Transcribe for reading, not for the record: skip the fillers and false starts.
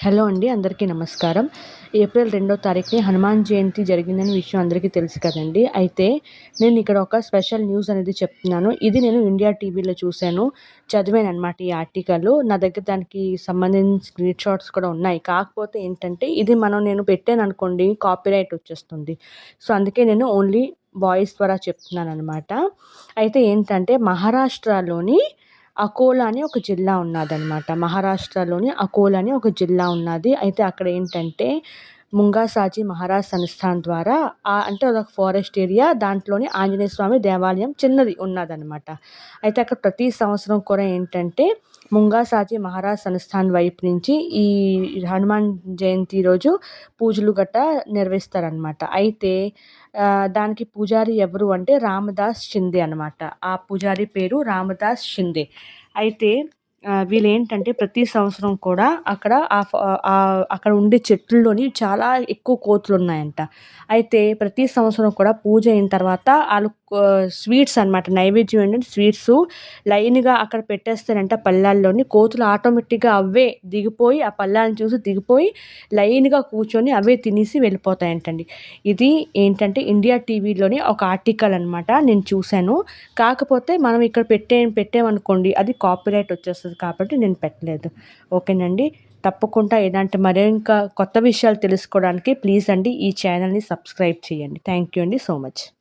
Hello అండి. అందరికీ నమస్కారం. ఏప్రిల్ 2వ తారీఖుని హనుమాన్ జయంతి జరిగిందని విషయం అందరికీ తెలుసు కదండీ. అయితే నేను ఇక్కడ ఒక స్పెషల్ న్యూస్ అనేది చెప్తున్నాను. ఇది నేను ఇండియా టీవీలో చూసాను. చదివాననమాట ఈ ఆర్టికల్. నా దగ్గర దానికి సంబంధించిన స్క్రీన్ షాట్స్ కూడా ఉన్నాయి. కాకపోతే ఏంటంటే ఇది నేను పెట్టాననుకోండి కాపీరైట్ వచ్చేస్తుంది. సో, అందుకే నేను ఓన్లీ వాయిస్ ద్వారా చెప్తున్నాననమాట. అయితే ఏంటంటే మహారాష్ట్రలోని అకోలా అని ఒక జిల్లా ఉన్నాదనమాట. మహారాష్ట్రలోని అకోలా అని ఒక జిల్లా ఉన్నది. అయితే అక్కడ ఏంటంటే ముంగాసాజీ మహారాజ్ సంస్థాన్ ద్వారా అంటే అదొక ఫారెస్ట్ ఏరియా. దాంట్లోని ఆంజనేయ స్వామి దేవాలయం చిన్నది ఉన్నదనమాట. అయితే అక్కడ ప్రతి సంవత్సరం కూడా ఏంటంటే ముంగాసాజీ మహారాజ్ సంస్థాన్ వైపు నుంచి ఈ హనుమాన్ జయంతి రోజు పూజలు గట్టా నిర్వహిస్తారనమాట. అయితే దానికి పూజారి ఎవరు అంటే రామదాస్ షిందే అనమాట. ఆ పూజారి పేరు రామదాస్ షిందే. అయితే వీళ్ళేంటంటే ప్రతి సంవత్సరం కూడా అక్కడ ఉండే చెట్లలోని చాలా ఎక్కువ కోతులున్నాయంట. అయితే ప్రతి సంవత్సరం కూడా పూజ అయిన తర్వాత ఆళ్ళు స్వీట్స్ అనమాట. నైవేద్యం ఏంటంటే స్వీట్సు లైన్‌గా అక్కడ పెట్టేస్తారంట పళ్ళాల్లోని. కోతులు ఆటోమేటిక్‌గా అవే దిగిపోయి ఆ పళ్ళాలను చూసి దిగిపోయి లైన్‌గా కూర్చొని అవే తినేసి వెళ్ళిపోతాయంటండి. ఇది ఏంటంటే ఇండియా టీవీలోని ఒక ఆర్టికల్ అనమాట. నేను చూసాను. కాకపోతే మనం ఇక్కడ పెట్టామనుకోండి అది కాపీరైట్ వచ్చేస్తది కాబట్టి నేను పెట్టలేదు. ఓకేనండి. తప్పకుండా ఇలాంటి ఇంకా కొత్త విషయాలు తెలుసుకోవడానికి ప్లీజ్ అండి ఈ ఛానల్‌ని సబ్స్క్రైబ్ చేయండి. థ్యాంక్ యూ అండి సో మచ్.